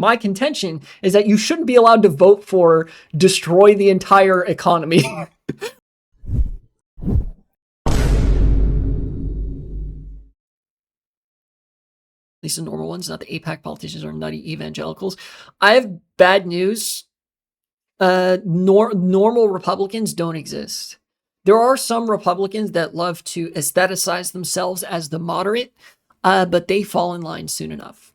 my contention is that you shouldn't be allowed to vote for destroy the entire economy. At least the normal ones, not the APAC politicians or nutty evangelicals. I have bad news. Normal Republicans don't exist. There are some Republicans that love to aestheticize themselves as the moderate, but they fall in line soon enough.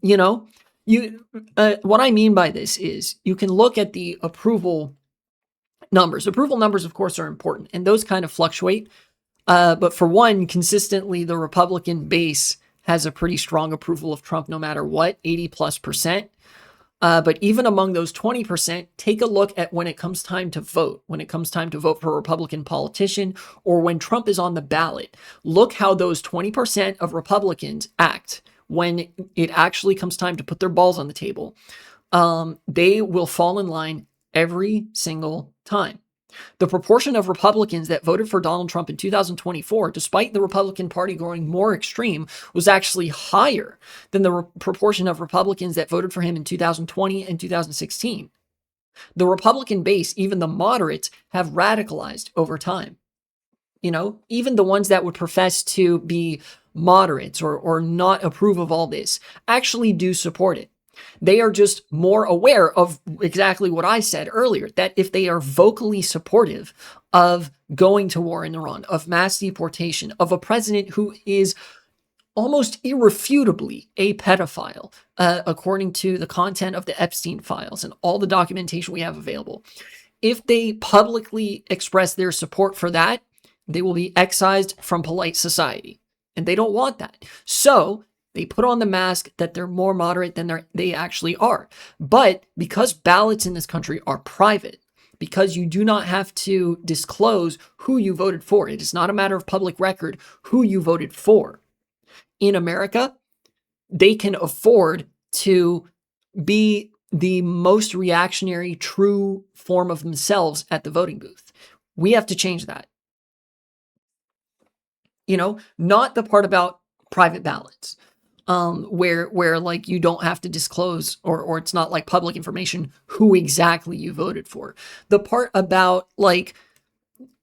You know, what I mean by this is you can look at the approval numbers. Approval numbers, of course, are important, and those kind of fluctuate. But for one, consistently, the Republican base has a pretty strong approval of Trump no matter what, 80+%. But even among those 20%, take a look at when it comes time to vote, when it comes time to vote for a Republican politician, or when Trump is on the ballot. Look how those 20% of Republicans act when it actually comes time to put their balls on the table. They will fall in line every single time. The proportion of Republicans that voted for Donald Trump in 2024, despite the Republican Party growing more extreme, was actually higher than the proportion of Republicans that voted for him in 2020 and 2016. The Republican base, even the moderates, have radicalized over time. You know, even the ones that would profess to be moderates or not approve of all this actually do support it. They are just more aware of exactly what I said earlier, that if they are vocally supportive of going to war in Iran, of mass deportation, of a president who is almost irrefutably a pedophile, according to the content of the Epstein files and all the documentation we have available, if they publicly express their support for that, they will be excised from polite society. And they don't want that. So they put on the mask that they're more moderate than they actually are. But because ballots in this country are private, because you do not have to disclose who you voted for, it is not a matter of public record who you voted for. In America, they can afford to be the most reactionary, true form of themselves at the voting booth. We have to change that. You know, not the part about private ballots. Where like you don't have to disclose or it's not like public information who exactly you voted for. The part about like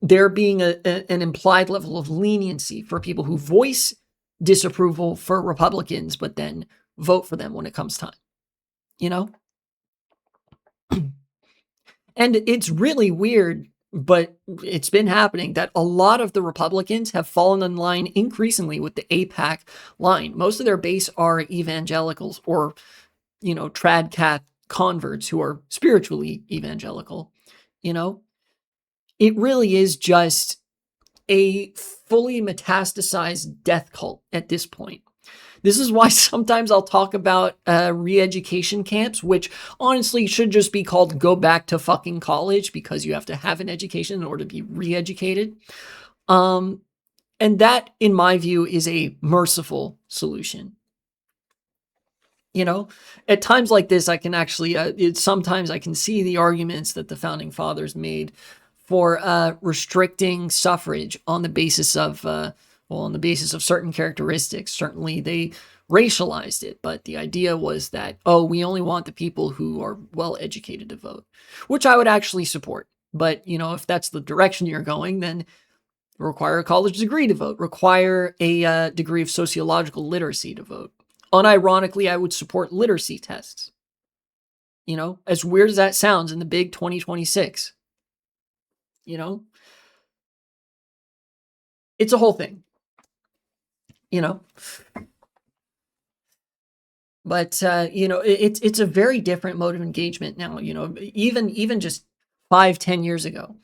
there being an implied level of leniency for people who voice disapproval for Republicans, but then vote for them when it comes time, you know? And it's really weird, but it's been happening that a lot of the Republicans have fallen in line increasingly with the APAC line. Most of their base are evangelicals or, you know, trad cat converts who are spiritually evangelical. You know, it really is just a fully metastasized death cult at this point. This is why sometimes I'll talk about re-education camps, which honestly should just be called go back to fucking college because you have to have an education in order to be re-educated. And that, in my view, is a merciful solution. You know, at times like this, I can actually, sometimes I can see the arguments that the founding fathers made for restricting suffrage on the basis of on the basis of certain characteristics. Certainly they racialized it, but the idea was that, oh, we only want the people who are well educated to vote, which I would actually support. But, you know, if that's the direction you're going, then require a college degree to vote, require a degree of sociological literacy to vote. Unironically, I would support literacy tests. You know, as weird as that sounds in the big 2026, you know, it's a whole thing. You know, but you know, it's a very different mode of engagement now. You know, even just 5-10 years ago,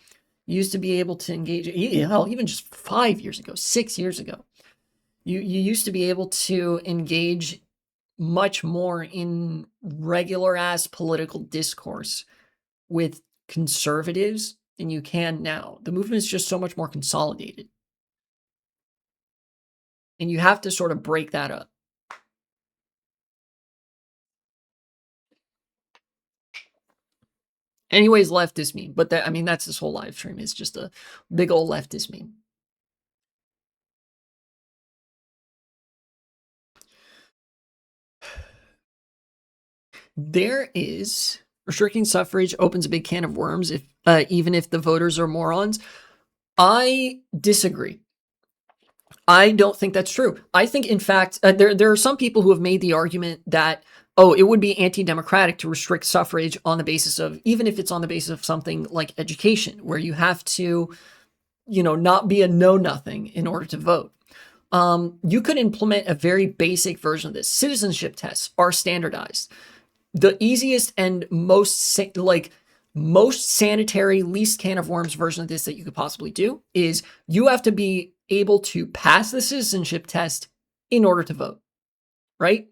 you used to be able to engage. Hell, even just 5 years ago, 6 years ago, you used to be able to engage much more in regular ass political discourse with conservatives than you can now. The movement is just so much more consolidated. And you have to sort of break that up. Anyways, leftist meme. But that, I mean, that's this whole live stream. It's just a big old leftist meme. There is restricting suffrage opens a big can of worms if even if the voters are morons. I disagree. I don't think that's true. I think, in fact, there are some people who have made the argument that, oh, it would be anti-democratic to restrict suffrage on the basis of, even if it's on the basis of something like education, where you have to, not be a know-nothing in order to vote. You could implement a very basic version of this. Citizenship tests are standardized. The easiest and most sanitary, least can of worms version of this that you could possibly do is you have to be able to pass the citizenship test in order to vote, right?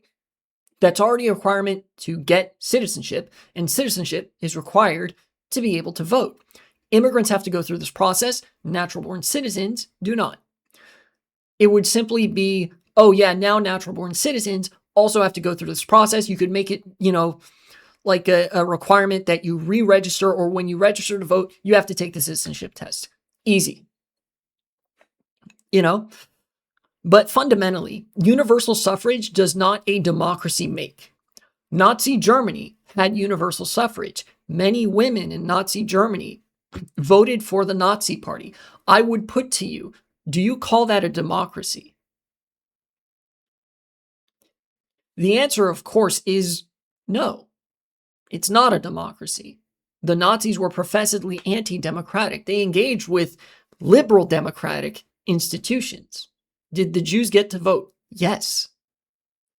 That's already a requirement to get citizenship, and citizenship is required to be able to vote. Immigrants have to go through this process. Natural-born citizens do not. It would simply be, oh yeah, now natural-born citizens also have to go through this process. You could make it, like a requirement that you re-register, or when you register to vote, you have to take the citizenship test. Easy. But fundamentally, universal suffrage does not a democracy make. Nazi Germany had universal suffrage. Many women in Nazi Germany voted for the Nazi Party. I would put to you, do you call that a democracy? The answer, of course, is no. It's not a democracy. The Nazis were professedly anti-democratic. They engaged with liberal democratic institutions. Did the Jews get to vote? Yes.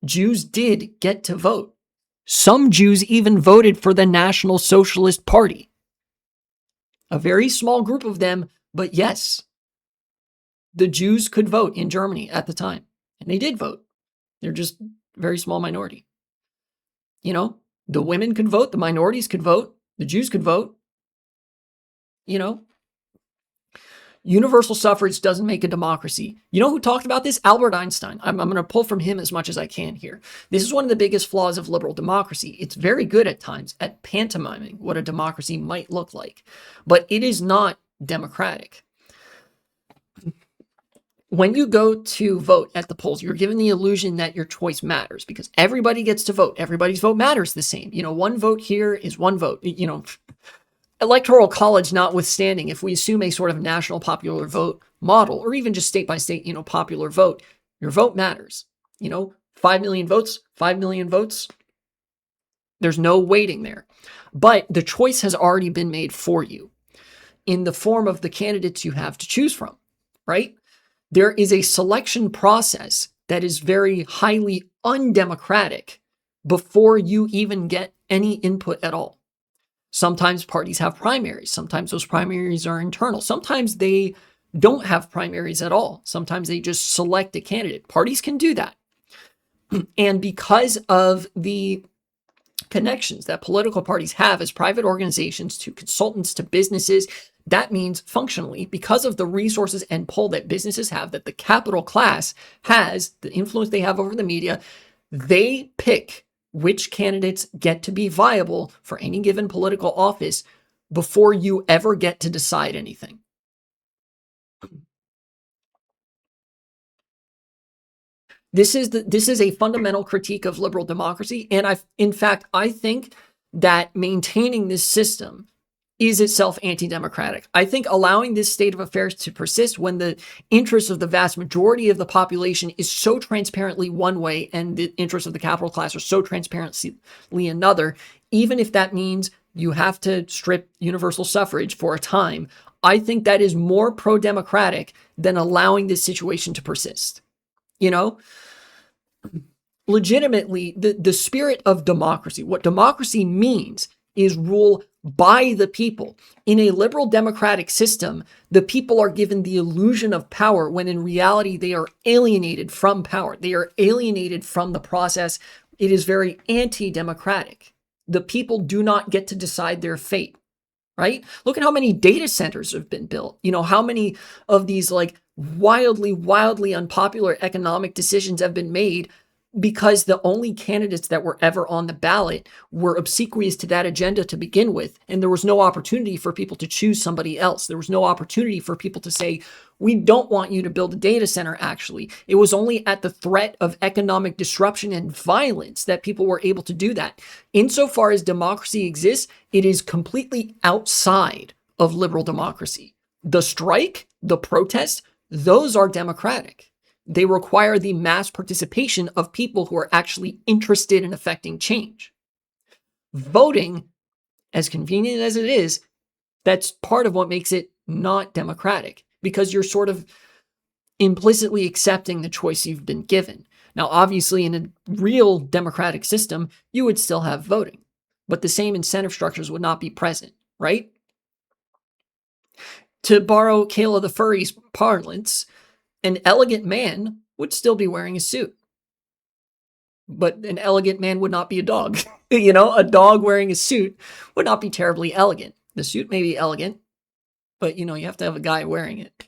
Jews did get to vote. Some Jews even voted for the National Socialist Party. A very small group of them, but yes, the Jews could vote in Germany at the time. And they did vote. They're just a very small minority. The women could vote, the minorities could vote, the Jews could vote. Universal suffrage doesn't make a democracy. You know who talked about this? Albert Einstein. I'm going to pull from him as much as I can here. This is one of the biggest flaws of liberal democracy. It's very good at times at pantomiming what a democracy might look like, but it is not democratic. When you go to vote at the polls, you're given the illusion that your choice matters because everybody gets to vote. Everybody's vote matters the same. One vote here is one vote. Electoral college notwithstanding, if we assume a sort of national popular vote model, or even just state by state, popular vote, your vote matters. 5 million votes, 5 million votes. There's no waiting there. But the choice has already been made for you in the form of the candidates you have to choose from, right? There is a selection process that is very highly undemocratic before you even get any input at all. Sometimes parties have primaries. Sometimes those primaries are internal. Sometimes they don't have primaries at all. Sometimes they just select a candidate. Parties can do that. And because of the connections that political parties have as private organizations to consultants to businesses, that means functionally, because of the resources and pull that businesses have, that the capital class has, the influence they have over the media, they pick which candidates get to be viable for any given political office before you ever get to decide anything. This is a fundamental critique of liberal democracy, and I think that maintaining this system is itself anti-democratic. I think allowing this state of affairs to persist when the interests of the vast majority of the population is so transparently one way and the interests of the capital class are so transparently another, even if that means you have to strip universal suffrage for a time, I think that is more pro-democratic than allowing this situation to persist. Legitimately, the spirit of democracy, what democracy means is rule by the people. In a liberal democratic system, the people are given the illusion of power when in reality they are alienated from power. They are alienated from the process. It is very anti-democratic. The people do not get to decide their fate, right? Look at how many data centers have been built. How many of these wildly unpopular economic decisions have been made because the only candidates that were ever on the ballot were obsequious to that agenda to begin with. And there was no opportunity for people to choose somebody else. There was no opportunity for people to say, we don't want you to build a data center, actually. It was only at the threat of economic disruption and violence that people were able to do that. Insofar as democracy exists, it is completely outside of liberal democracy. The strike, the protest, those are democratic. They require the mass participation of people who are actually interested in affecting change. Voting, as convenient as it is, that's part of what makes it not democratic, because you're sort of implicitly accepting the choice you've been given. Now, obviously, in a real democratic system, you would still have voting, but the same incentive structures would not be present, right? To borrow Kayla the Furry's parlance, an elegant man would still be wearing a suit. But an elegant man would not be a dog. A dog wearing a suit would not be terribly elegant. The suit may be elegant, but you have to have a guy wearing it.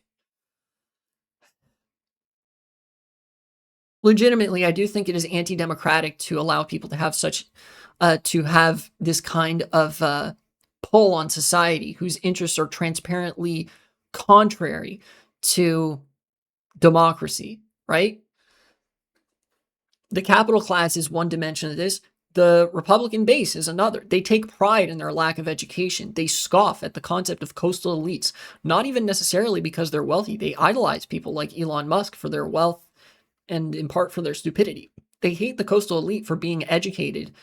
Legitimately, I do think it is anti-democratic to allow people to have this kind of pull on society whose interests are transparently contrary to democracy, right? The capital class is one dimension of this. The Republican base is another. They take pride in their lack of education. They scoff at the concept of coastal elites, not even necessarily because they're wealthy. They idolize people like Elon Musk for their wealth and in part for their stupidity. They hate the coastal elite for being educated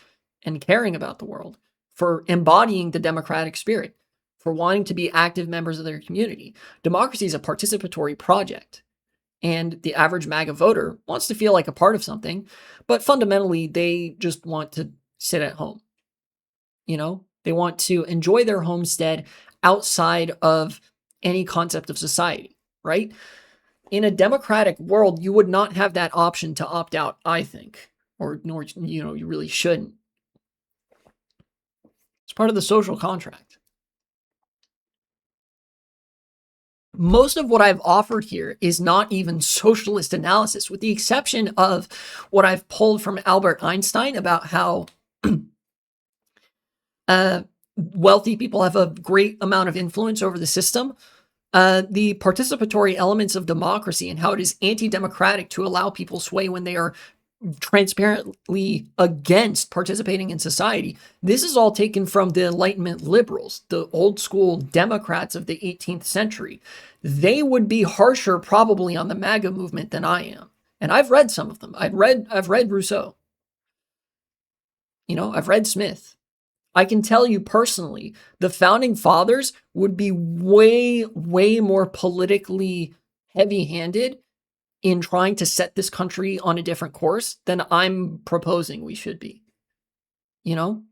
and caring about the world, for embodying the democratic spirit, for wanting to be active members of their community. Democracy is a participatory project. And the average MAGA voter wants to feel like a part of something, but fundamentally, they just want to sit at home. They want to enjoy their homestead outside of any concept of society, right? In a democratic world, you would not have that option to opt out, I think, nor you really shouldn't. It's part of the social contract. Most of what I've offered here is not even socialist analysis, with the exception of what I've pulled from Albert Einstein about how wealthy people have a great amount of influence over the system. The participatory elements of democracy and how it is anti-democratic to allow people sway when they are transparently against participating in society. This is all taken from the Enlightenment liberals, the old school Democrats of the 18th century. They would be harsher probably on the MAGA movement than I am. And I've read some of them. I've read Rousseau. I've read Smith. I can tell you personally, the founding fathers would be way, way more politically heavy-handed in trying to set this country on a different course than I'm proposing we should be. And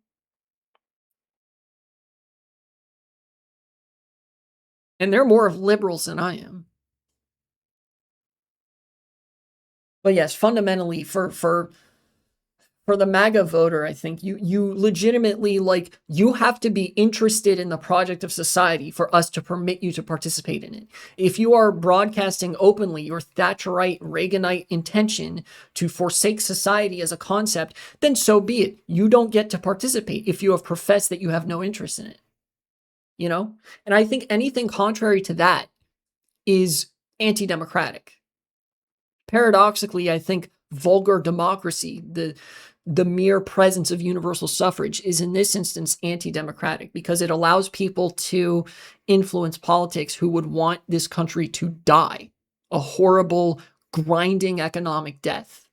they're more of liberals than I am. But yes, fundamentally, for the MAGA voter, I think you legitimately, you have to be interested in the project of society for us to permit you to participate in it. If you are broadcasting openly your Thatcherite, Reaganite intention to forsake society as a concept, then so be it. You don't get to participate if you have professed that you have no interest in it. And I think anything contrary to that is anti-democratic. Paradoxically, I think vulgar democracy, the mere presence of universal suffrage, is in this instance anti-democratic because it allows people to influence politics who would want this country to die a horrible, grinding economic death.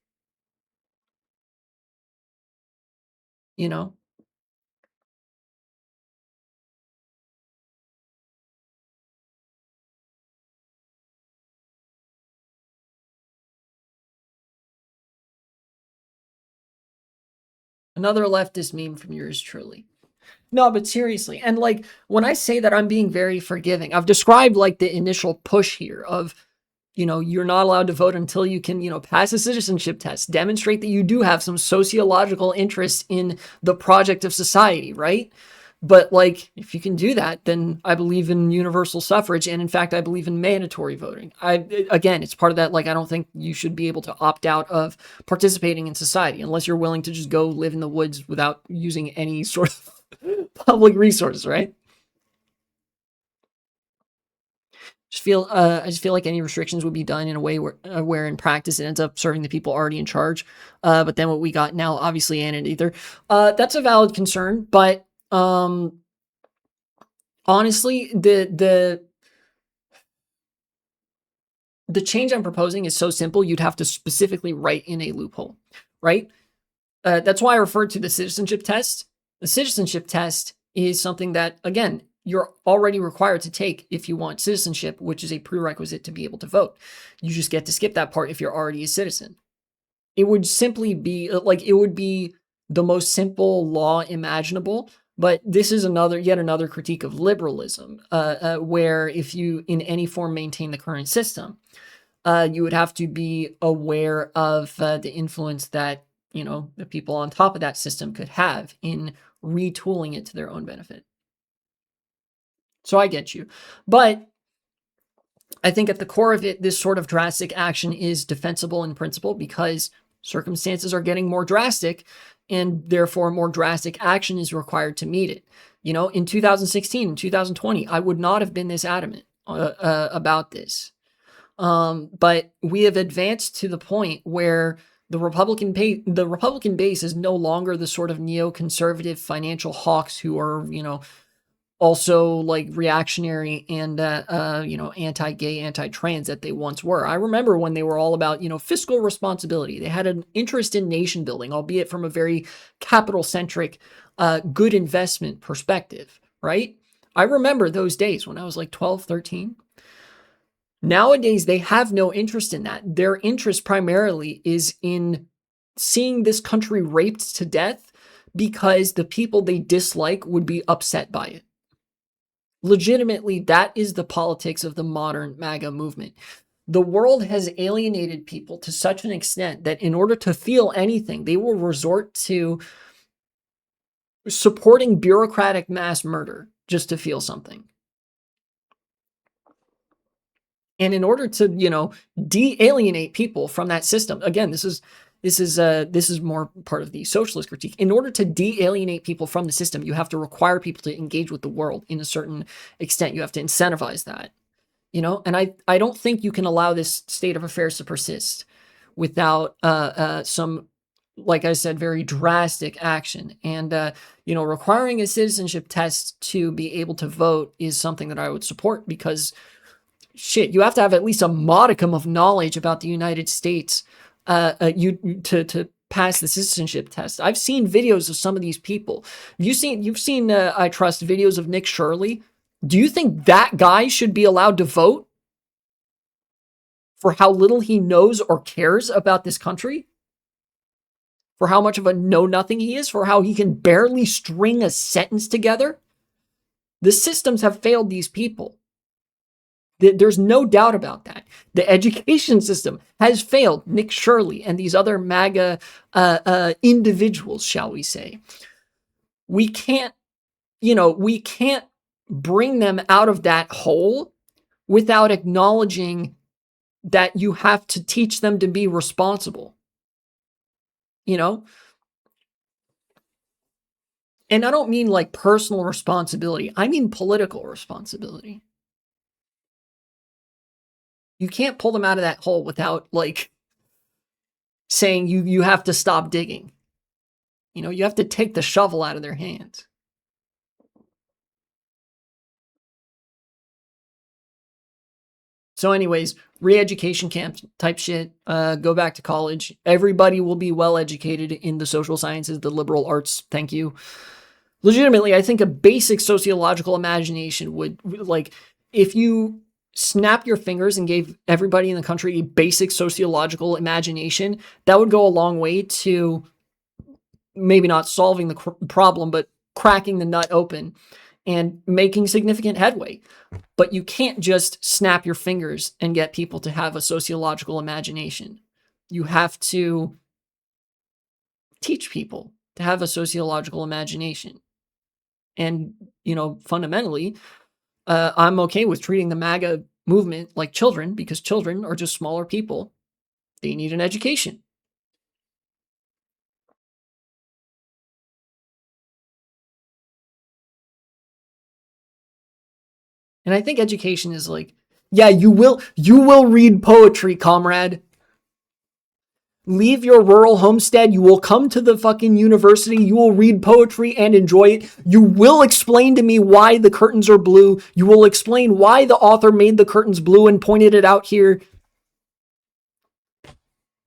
Another leftist meme from yours truly. No, but seriously. And when I say that I'm being very forgiving, I've described the initial push here of, you're not allowed to vote until you can, pass a citizenship test, demonstrate that you do have some sociological interest in the project of society, right? But like, if you can do that, then I believe in universal suffrage. And in fact, I believe in mandatory voting. Again, it's part of that. Like, I don't think you should be able to opt out of participating in society unless you're willing to just go live in the woods without using any sort of public resources, right? I just feel like any restrictions would be done in a way where in practice it ends up serving the people already in charge. But then what we got now, obviously, ain't it either. That's a valid concern, but honestly, the change I'm proposing is so simple. You'd have to specifically write in a loophole, right? That's why I referred to the citizenship test. The citizenship test is something that, again, you're already required to take if you want citizenship, which is a prerequisite to be able to vote. You just get to skip that part if you're already a citizen. It would simply be like, it would be the most simple law imaginable. But this is yet another critique of liberalism, where if you in any form maintain the current system, you would have to be aware of the influence that, the people on top of that system could have in retooling it to their own benefit. So I get you. But I think at the core of it, this sort of drastic action is defensible in principle because circumstances are getting more drastic and therefore more drastic action is required to meet it. In 2016 and 2020, I would not have been this adamant about this. But we have advanced to the point where the Republican base is no longer the sort of neoconservative financial hawks who are, also like reactionary and anti-gay, anti-trans that they once were. I remember when they were all about, fiscal responsibility. They had an interest in nation building, albeit from a very capital centric, good investment perspective, right? I remember those days when I was like 12, 13. Nowadays, they have no interest in that. Their interest primarily is in seeing this country raped to death because the people they dislike would be upset by it. Legitimately, that is the politics of the modern MAGA movement. The world has alienated people to such an extent that in order to feel anything, they will resort to supporting bureaucratic mass murder just to feel something. And in order to, de-alienate people from that system, again, this is more part of the socialist critique. In order to de-alienate people from the system, you have to require people to engage with the world in a certain extent. You have to incentivize that, and I don't think you can allow this state of affairs to persist without some, like I said, very drastic action. And, requiring a citizenship test to be able to vote is something that I would support because shit, you have to have at least a modicum of knowledge about the United States to pass the citizenship test. I've seen videos of some of these people. You've seen I trust videos of Nick Shirley. Do you think that guy should be allowed to vote for how little he knows or cares about this country? For how much of a know-nothing he is? For how he can barely string a sentence together? The systems have failed these people. There's no doubt about that. The education system has failed Nick Shirley and these other MAGA individuals, shall we say. We can't bring them out of that hole without acknowledging that you have to teach them to be responsible. And I don't mean like personal responsibility. I mean political responsibility. You can't pull them out of that hole without like saying you have to stop digging. You have to take the shovel out of their hands. So anyways, re-education camp type shit, go back to college. Everybody will be well educated in the social sciences, the liberal arts. Thank you. Legitimately, I think a basic sociological imagination would, like, if you snap your fingers and gave everybody in the country a basic sociological imagination, that would go a long way to maybe not solving the problem, but cracking the nut open and making significant headway. But you can't just snap your fingers and get people to have a sociological imagination. You have to teach people to have a sociological imagination. And, fundamentally, I'm okay with treating the MAGA movement like children because children are just smaller people. They need an education. And I think education is like, yeah, you will read poetry, comrade. Leave your rural homestead. You will come to the fucking university. You will read poetry and enjoy it. You will explain to me why the curtains are blue. You will explain why the author made the curtains blue and pointed it out here.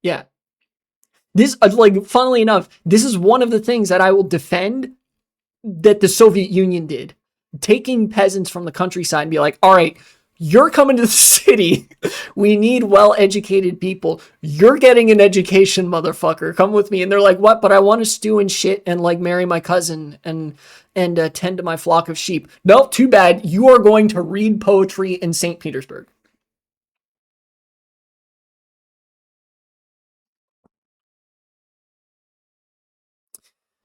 Yeah. This, like, funnily enough, this is one of the things that I will defend that the Soviet Union did. Taking peasants from the countryside and be like, all right, you're coming to the city. We need well-educated people. You're getting an education, motherfucker. Come with me. And they're like, what? But I want to stew and shit and like marry my cousin and tend to my flock of sheep. Nope, too bad. You are going to read poetry in St. Petersburg.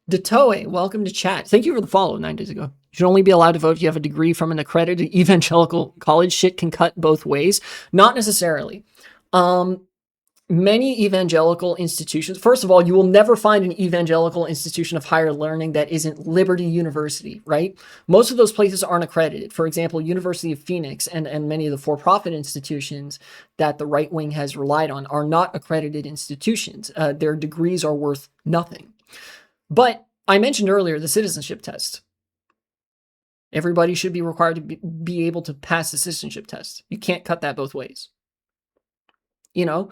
Detoe, welcome to chat. Thank you for the follow 9 days ago. You should only be allowed to vote if you have a degree from an accredited evangelical college. Shit can cut both ways. Not necessarily. Many evangelical institutions, first of all, you will never find an evangelical institution of higher learning that isn't Liberty University, right? Most of those places aren't accredited. For example, University of Phoenix and many of the for-profit institutions that the right wing has relied on are not accredited institutions. Their degrees are worth nothing. But I mentioned earlier the citizenship test. Everybody should be required to be able to pass the citizenship test. You can't cut that both ways. But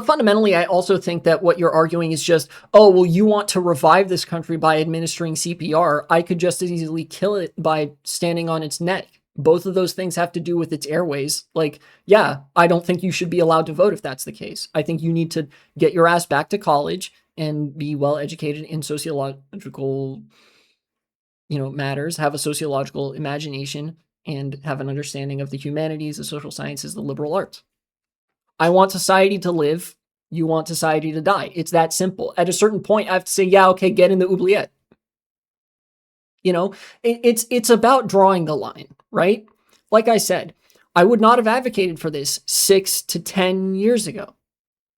fundamentally, I also think that what you're arguing is just, oh, well, you want to revive this country by administering CPR. I could just as easily kill it by standing on its neck. Both of those things have to do with its airways. Like, yeah, I don't think you should be allowed to vote if that's the case. I think you need to get your ass back to college and be well educated in sociological, matters, have a sociological imagination, and have an understanding of the humanities, the social sciences, the liberal arts. I want society to live. You want society to die. It's that simple. At a certain point, I have to say, yeah, okay, get in the oubliette. It's about drawing the line, right? Like I said, I would not have advocated for this 6 to 10 years ago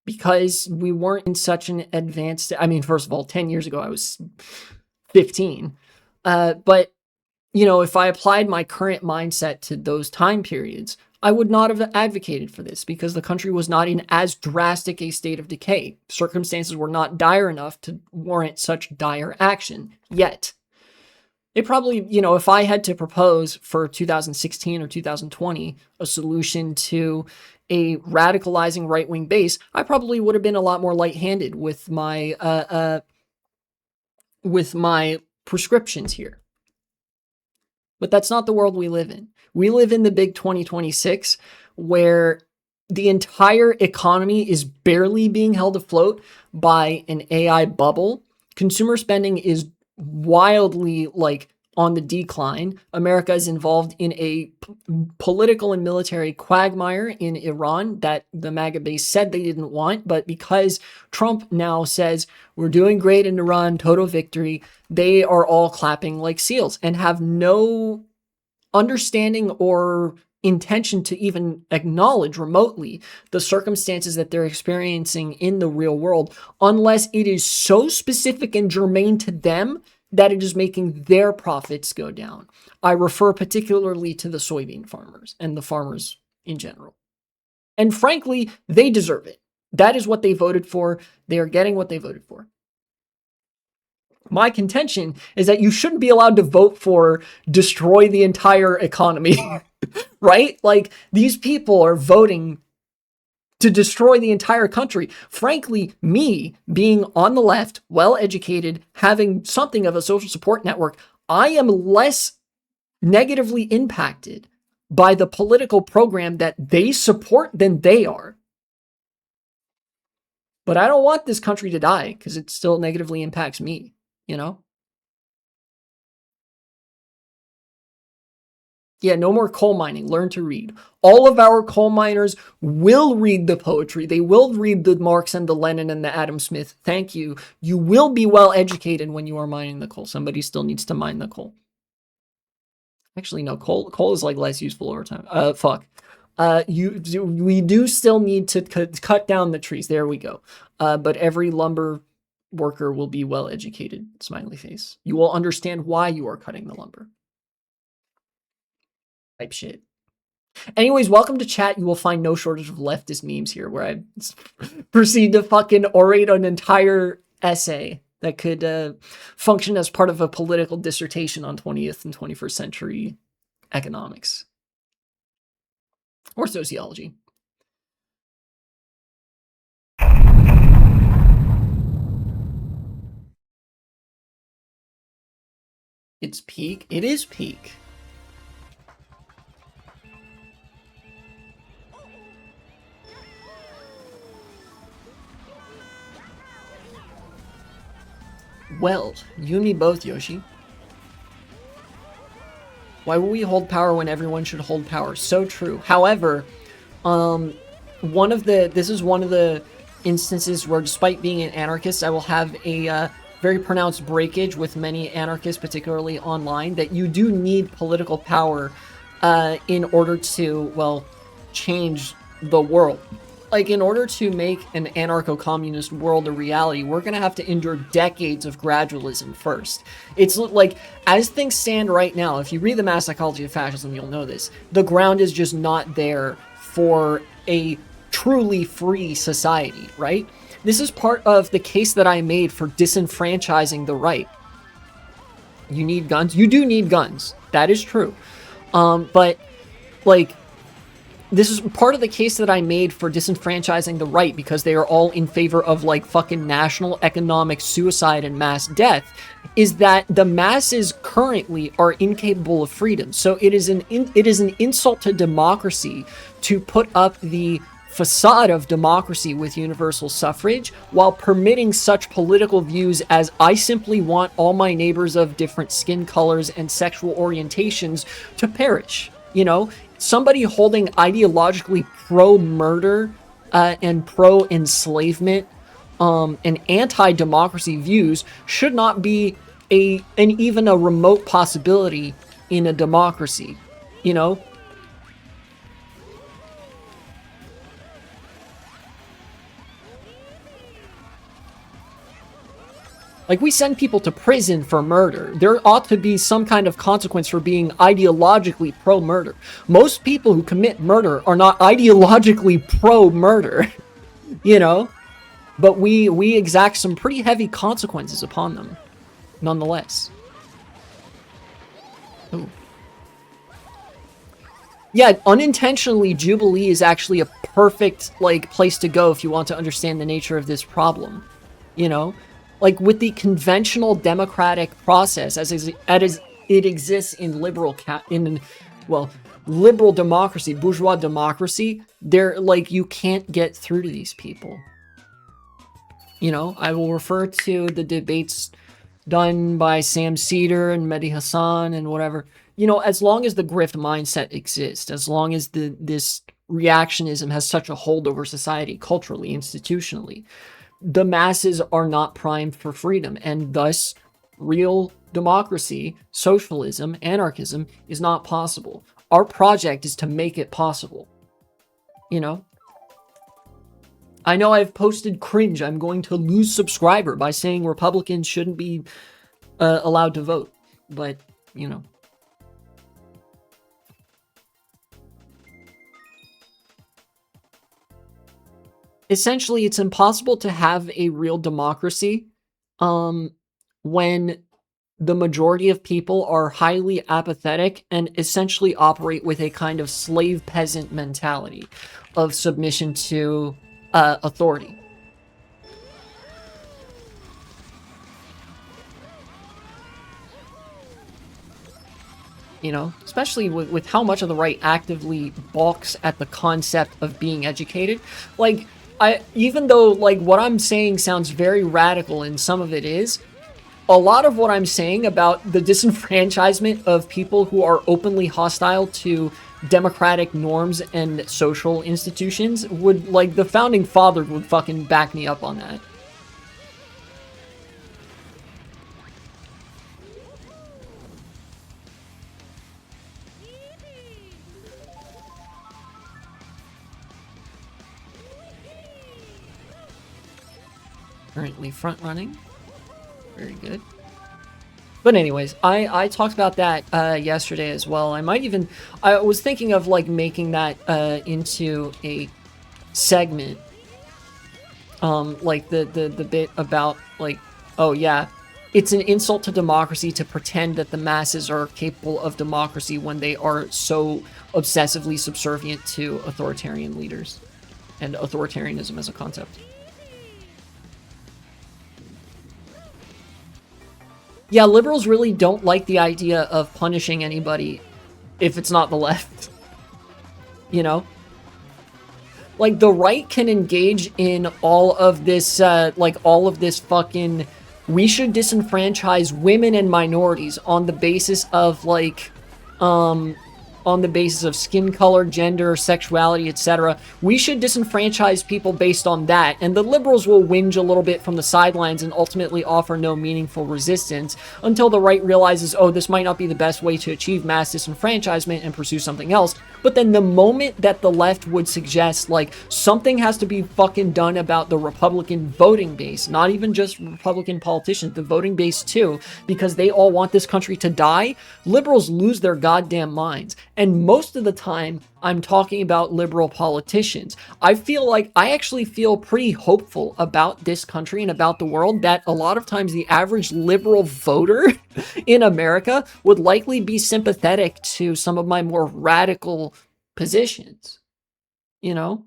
because we weren't in such an advanced. I mean, first of all, 10 years ago, I was 15. But if I applied my current mindset to those time periods, I would not have advocated for this because the country was not in as drastic a state of decay. Circumstances were not dire enough to warrant such dire action yet. It probably, if I had to propose for 2016 or 2020 a solution to a radicalizing right-wing base, I probably would have been a lot more light-handed with my prescriptions here. But that's not the world we live in. We live in the big 2026 where the entire economy is barely being held afloat by an AI bubble. Consumer spending is wildly on the decline. America is involved in a political and military quagmire in Iran that the MAGA base said they didn't want. But because Trump now says we're doing great in Iran, total victory, they are all clapping like seals and have no understanding or intention to even acknowledge remotely the circumstances that they're experiencing in the real world, unless it is so specific and germane to them that it is making their profits go down. I refer particularly to the soybean farmers and the farmers in general. And frankly, they deserve it. That is what they voted for. They are getting what they voted for. My contention is that you shouldn't be allowed to vote for destroy the entire economy, right? Like, these people are voting to destroy the entire country. Frankly, me being on the left, well-educated, having something of a social support network, I am less negatively impacted by the political program that they support than they are. But I don't want this country to die because it still negatively impacts me, Yeah, no more coal mining. Learn to read. All of our coal miners will read the poetry. They will read the Marx and the Lenin and the Adam Smith. Thank you. You will be well educated when you are mining the coal. Somebody still needs to mine the coal. Actually, no, coal is like less useful over time. Fuck. We do still need to cut down the trees. There we go. But every lumber worker will be well educated. Smiley face. You will understand why you are cutting the lumber. Type shit. Anyways, welcome to chat. You will find no shortage of leftist memes here, where I proceed to fucking orate an entire essay that could function as part of a political dissertation on 20th and 21st century economics or sociology. It's peak. It is peak. Well, you and me both, Yoshi. Why will we hold power when everyone should hold power? So true. However, this is one of the instances where, despite being an anarchist, I will have a very pronounced breakage with many anarchists, particularly online, that you do need political power in order to, well, change the world. Like, in order to make an anarcho-communist world a reality, we're going to have to endure decades of gradualism first. It's like, as things stand right now, if you read The Mass Psychology of Fascism, you'll know this. The ground is just not there for a truly free society, right? This is part of the case that I made for disenfranchising the right. You need guns. You do need guns. That is true. But, like, this is part of the case that I made for disenfranchising the right, because they are all in favor of, like, fucking national economic suicide and mass death, is that the masses currently are incapable of freedom. So it is an insult to democracy to put up the facade of democracy with universal suffrage while permitting such political views as, I simply want all my neighbors of different skin colors and sexual orientations to perish. You know, somebody holding ideologically pro-murder and pro-enslavement and anti-democracy views should not be even a remote possibility in a democracy, you know? Like, we send people to prison for murder. There ought to be some kind of consequence for being ideologically pro-murder. Most people who commit murder are not ideologically pro-murder, you know? But we exact some pretty heavy consequences upon them, nonetheless. Ooh. Yeah, unintentionally, Jubilee is actually a perfect, like, place to go if you want to understand the nature of this problem, you know? Like, with the conventional democratic process as it exists in liberal democracy, bourgeois democracy, they're like, you can't get through to these people. You know, I will refer to the debates done by Sam Cedar and Mehdi Hassan and whatever. You know, as long as the grift mindset exists, as long as this reactionism has such a hold over society, culturally, institutionally, the masses are not primed for freedom, and thus real democracy, socialism, anarchism is not possible. Our project is to make it possible. You know? I know I've posted cringe. I'm going to lose subscriber by saying Republicans shouldn't be allowed to vote, but, you know. Essentially, it's impossible to have a real democracy when the majority of people are highly apathetic and essentially operate with a kind of slave peasant mentality of submission to authority. You know, especially with how much of the right actively balks at the concept of being educated. Like, even though, like, what I'm saying sounds very radical, and some of it is, a lot of what I'm saying about the disenfranchisement of people who are openly hostile to democratic norms and social institutions would, like, the founding fathers would fucking back me up on that. Currently front running. Very good. But anyways, I talked about that yesterday as well. I was thinking of like making that into a segment, like the bit about like, oh yeah, it's an insult to democracy to pretend that the masses are capable of democracy when they are so obsessively subservient to authoritarian leaders and authoritarianism as a concept. Yeah, liberals really don't like the idea of punishing anybody if it's not the left. You know? Like, the right can engage in all of this, all of this fucking, we should disenfranchise women and minorities on the basis of, like, on the basis of skin color, gender, sexuality, etc. We should disenfranchise people based on that, and the liberals will whinge a little bit from the sidelines and ultimately offer no meaningful resistance until the right realizes, oh, this might not be the best way to achieve mass disenfranchisement and pursue something else. But then the moment that the left would suggest, like, something has to be fucking done about the Republican voting base, not even just Republican politicians, the voting base too, because they all want this country to die, liberals lose their goddamn minds. And most of the time, I'm talking about liberal politicians. I actually feel pretty hopeful about this country and about the world, that a lot of times the average liberal voter in America would likely be sympathetic to some of my more radical positions. You know?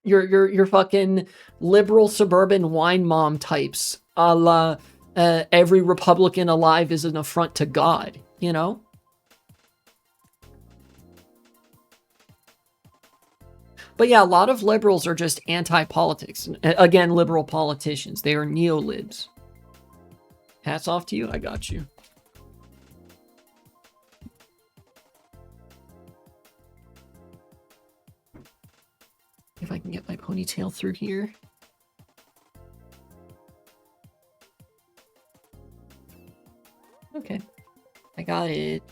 Your fucking liberal suburban wine mom types, a la every Republican alive is an affront to God, you know? But yeah, a lot of liberals are just anti-politics. Again, liberal politicians. They are neo-libs. Hats off to you. I got you. If I can get my ponytail through here. Okay. I got it.